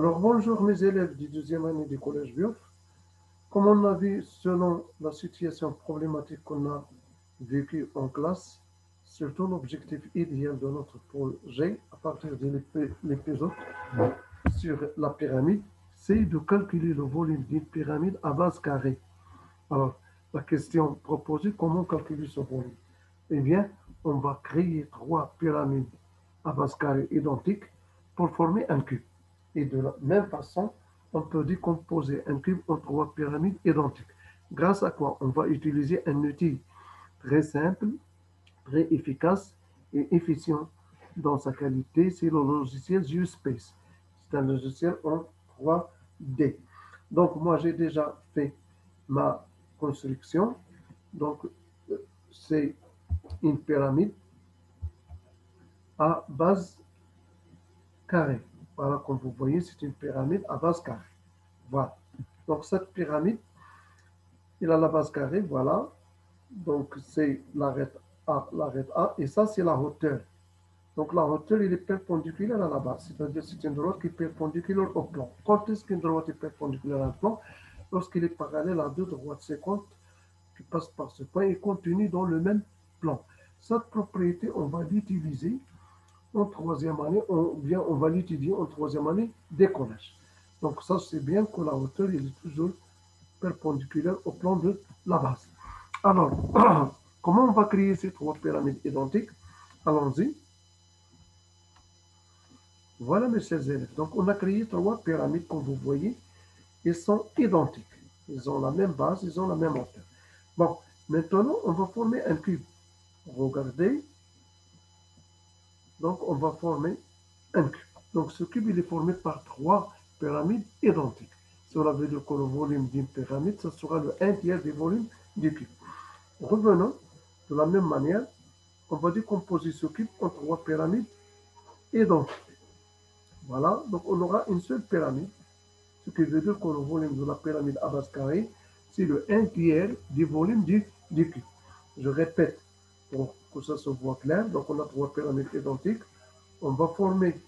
Alors, bonjour mes élèves du deuxième année du collège Biof. Comme on a vu, selon la situation problématique qu'on a vécue en classe, surtout l'objectif idéal de notre projet, à partir de l'épisode sur la pyramide, c'est de calculer le volume d'une pyramide à base carrée. Alors, la question proposée, comment calculer ce volume? Eh bien, on va créer trois pyramides à base carrée identiques pour former un cube. Et de la même façon, on peut décomposer un cube en trois pyramides identiques. Grâce à quoi on va utiliser un outil très simple, très efficace et efficient dans sa qualité, c'est le logiciel GeoSpace. C'est un logiciel en 3D. Donc moi j'ai déjà fait ma construction. Donc c'est une pyramide à base carrée. Voilà, comme vous voyez, c'est une pyramide à base carrée. Voilà. Donc cette pyramide, il a la base carrée, voilà. Donc c'est l'arête A, et ça c'est la hauteur. Donc la hauteur, il est perpendiculaire à la base, c'est-à-dire c'est une droite qui est perpendiculaire au plan. Quand est-ce qu'une droite est perpendiculaire à un plan? Lorsqu'il est parallèle à deux droites séquentes qui passent par ce point et continuent dans le même plan. Cette propriété, on va l'utiliser en troisième année, on va l'étudier en troisième année des collèges. Donc ça, c'est bien que la hauteur il est toujours perpendiculaire au plan de la base. Alors, comment on va créer ces trois pyramides identiques? Allons-y. Voilà, mes chers élèves. Donc, on a créé trois pyramides, comme vous voyez. Ils sont identiques. Ils ont la même base, ils ont la même hauteur. Bon, maintenant, on va former un cube. Regardez. Donc, on va former un cube. Donc, ce cube, il est formé par trois pyramides identiques. Cela veut dire que le volume d'une pyramide, ce sera le 1 tiers du volume du cube. Revenons, de la même manière, on va décomposer ce cube en trois pyramides identiques. Voilà, donc on aura une seule pyramide, ce qui veut dire que le volume de la pyramide à base carrée, c'est le 1 tiers du volume du cube. Je répète pour que ça se voit clair. Donc on a trois pyramides identiques. On va former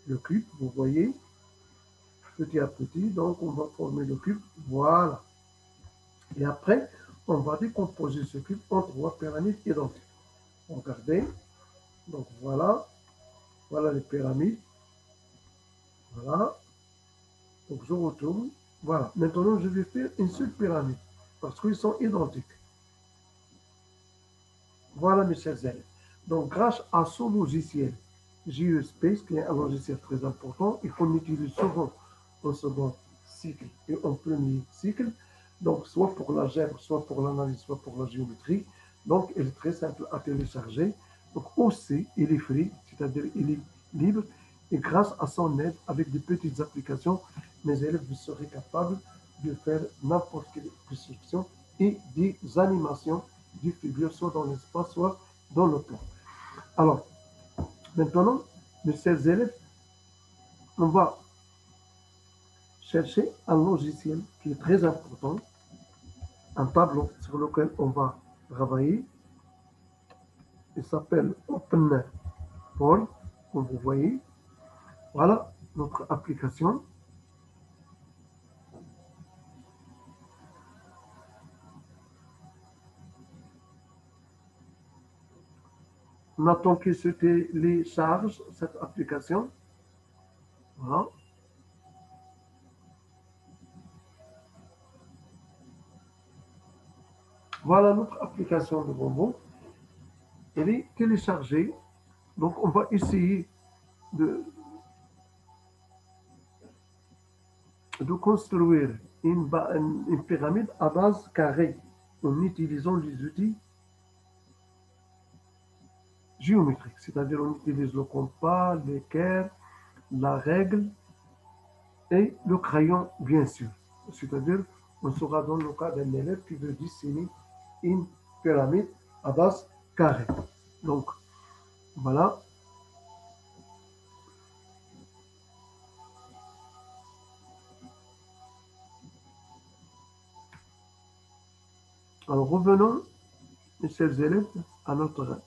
le cube, vous voyez, petit à petit. Donc on va former le cube, voilà. Et après, on va décomposer ce cube en trois pyramides identiques. Regardez, donc voilà, voilà les pyramides, voilà. Donc je retourne, voilà. Maintenant, je vais faire une seule pyramide parce qu'ils sont identiques. Voilà, mes chers élèves. Donc, grâce à ce logiciel GeoSpace, qui est un logiciel très important et qu'on utilise souvent en second cycle et en premier cycle, donc soit pour l'algèbre, soit pour l'analyse, soit pour la géométrie. Donc, il est très simple à télécharger. Donc, aussi, il est free, c'est-à-dire il est libre. Et grâce à son aide, avec des petites applications, mes élèves seraient capables de faire n'importe quelle prescription et des animations du figure, soit dans l'espace, soit dans le plan. Alors, maintenant, mes chers élèves, on va chercher un logiciel qui est très important, un tableau sur lequel on va travailler. Il s'appelle OpenPoint, comme vous voyez. Voilà notre application. On attend qu'il se télécharge cette application. Voilà. Voilà notre application de bonbon. Elle est téléchargée. Donc, on va essayer de, de construire une pyramide à base carrée en utilisant les outils géométriques. C'est-à-dire, on utilise le compas, l'équerre, la règle et le crayon, bien sûr. C'est-à-dire, on sera dans le cas d'un élève qui veut dessiner une pyramide à base carrée. Donc, voilà. Alors, revenons, mes chers élèves, à notre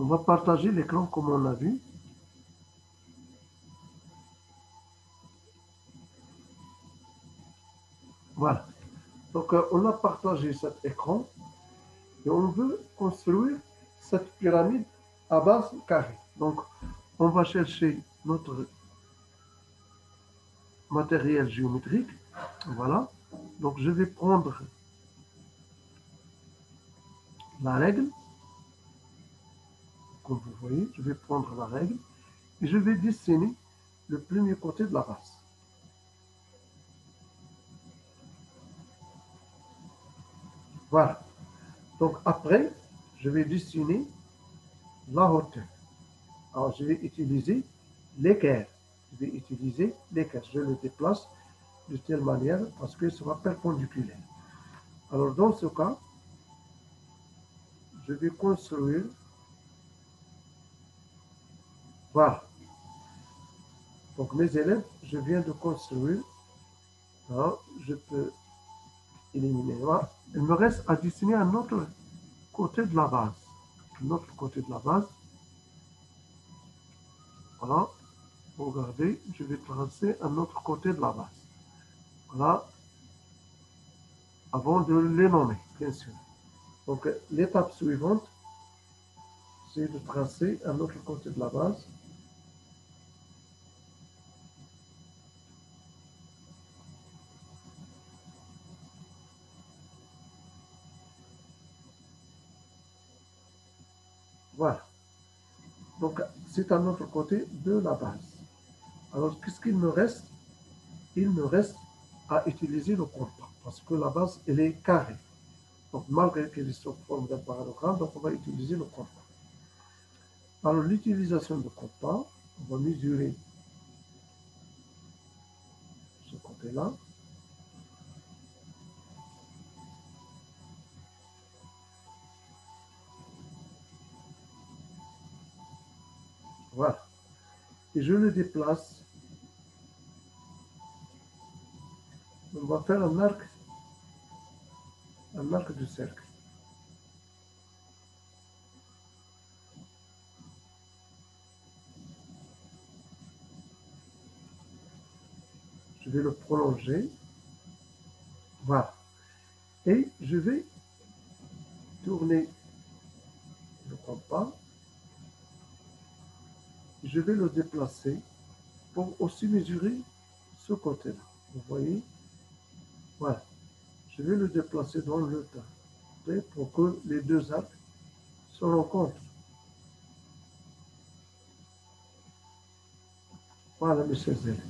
On va partager l'écran comme on a vu. Voilà. Donc, on a partagé cet écran et on veut construire cette pyramide à base carrée. Donc, on va chercher notre matériel géométrique. Voilà. Donc, je vais prendre la règle. Comme vous voyez, je vais prendre la règle et je vais dessiner le premier côté de la base. Voilà. Donc, après, je vais dessiner la hauteur. Alors, je vais utiliser l'équerre. Je vais utiliser l'équerre. Je le déplace de telle manière parce qu'il sera perpendiculaire. Alors, dans ce cas, je vais construire. Voilà. Donc, mes élèves, je viens de construire. Voilà. Je peux éliminer. Voilà. Il me reste à dessiner un autre côté de la base. Un autre côté de la base. Voilà. Regardez, je vais tracer un autre côté de la base. Voilà. Avant de les nommer, bien sûr. Donc, l'étape suivante, c'est de tracer un autre côté de la base. Voilà. Donc, c'est un autre côté de la base. Alors, qu'est-ce qu'il me reste? Il me reste à utiliser le compas, parce que la base, elle est carrée. Donc, malgré qu'elle est sous forme d'un parallélogramme, donc on va utiliser le compas. Alors, l'utilisation du compas, on va mesurer ce côté-là. Voilà. Et je le déplace. On va faire un arc de cercle. Je vais le prolonger. Voilà. Et je vais tourner le compas. Je vais le déplacer pour aussi mesurer ce côté-là. Vous voyez? Voilà. Je vais le déplacer dans le tas pour que les deux arcs se rencontrent. Voilà, mes chers élèves.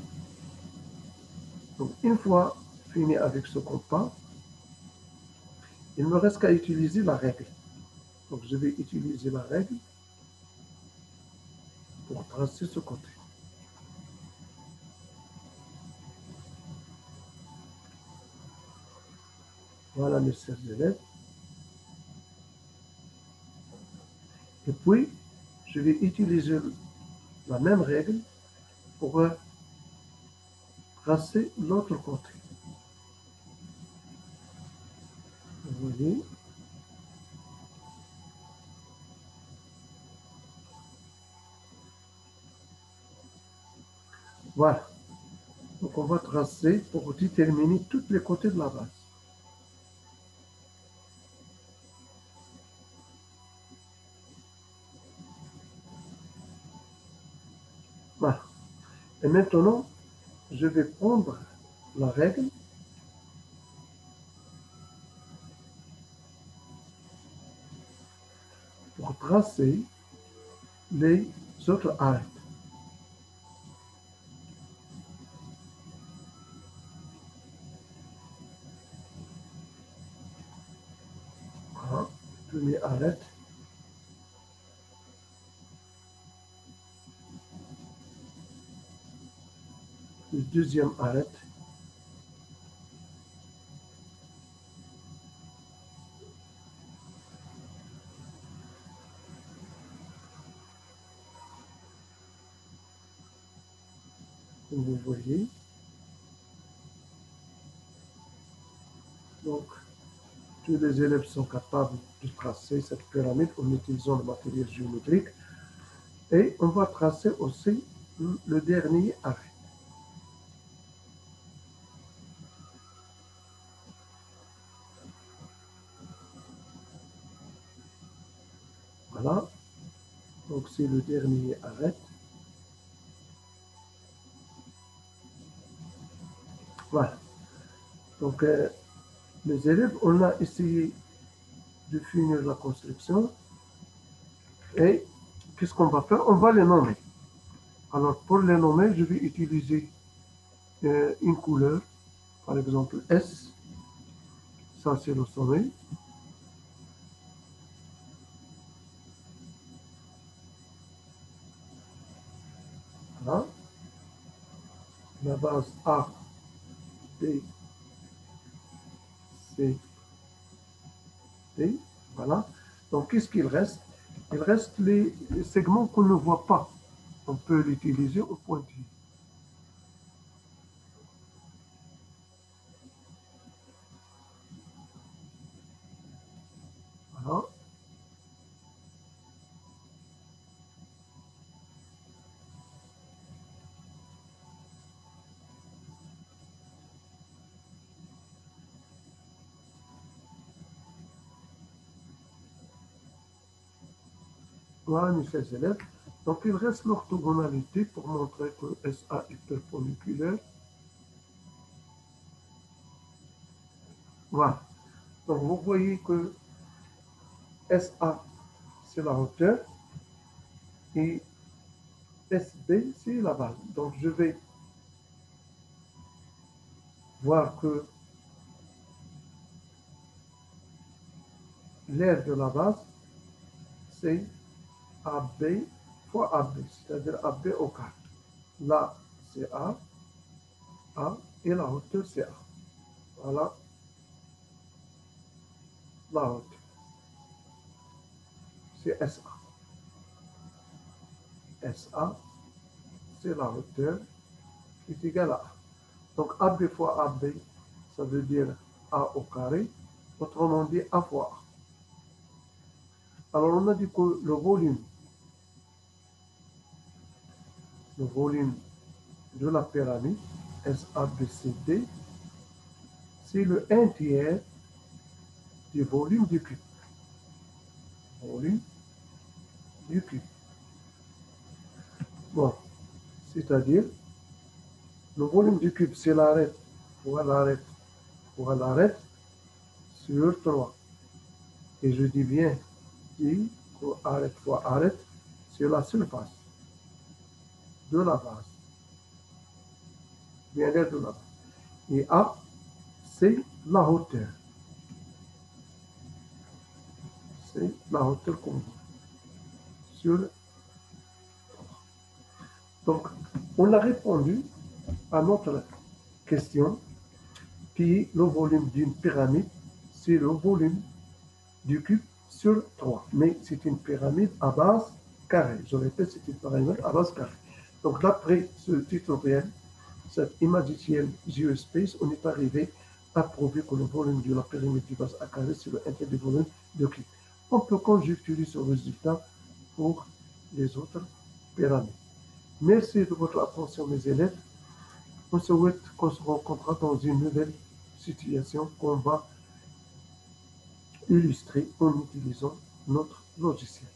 Donc, une fois fini avec ce compas, il ne me reste qu'à utiliser la règle. Donc, je vais utiliser la règle pour tracer ce côté. Voilà, mes chers élèves. Et puis, je vais utiliser la même règle pour tracer l'autre côté. Vous voyez? Voilà. Donc, on va tracer pour déterminer tous les côtés de la base. Voilà. Et maintenant, je vais prendre la règle pour tracer les autres arêtes. Voilà. Le premier arête. Le deuxième arête. Comme vous voyez. Donc, tous les élèves sont capables de tracer cette pyramide en utilisant le matériel géométrique. Et on va tracer aussi le dernier arrêt. Voilà, donc c'est le dernier arrêt. Voilà, donc les élèves, on a essayé de finir la construction et qu'est-ce qu'on va faire? On va les nommer. Alors pour les nommer, je vais utiliser une couleur, par exemple S, ça c'est le sommet. Voilà. La base A, B, C, D. Voilà. Donc qu'est-ce qu'il reste? Il reste les segments qu'on ne voit pas. On peut l'utiliser au pointillé. Voilà. Voilà, mes chers élèves. Donc, il reste l'orthogonalité pour montrer que SA est perpendiculaire. Voilà. Donc, vous voyez que SA, c'est la hauteur et SB, c'est la base. Donc, je vais voir que l'aire de la base, c'est AB fois AB, c'est-à-dire AB au carré. Là, c'est A, et la hauteur, c'est A. Voilà la hauteur. C'est SA. SA, c'est la hauteur qui est égale à A. Donc AB fois AB, ça veut dire A au carré, autrement dit A fois A. Alors on a dit que le volume de la pyramide SABCD, c'est le 1 tiers du volume du cube. Volume du cube. Bon, c'est-à-dire, le volume du cube, c'est l'arête fois l'arête fois l'arête sur 3. Et je dis bien, dit que arête fois arête, c'est la surface de la base. Bien l'air de la base. Et A, c'est la hauteur. C'est la hauteur qu'on voit sur. Donc, on a répondu à notre question qui est le volume d'une pyramide, c'est le volume du cube sur 3. Mais c'est une pyramide à base carrée. Je répète, c'est une pyramide à base carrée. Donc, d'après ce tutoriel, cette imagicienne GeoSpace, on est arrivé à prouver que le volume de la pyramide du base à carré, c'est le inter du volume de cube. On peut conjecturer ce résultat pour les autres pyramides. Merci de votre attention, mes élèves. On souhaite qu'on se rencontre dans une nouvelle situation qu'on va illustrer en utilisant notre logiciel.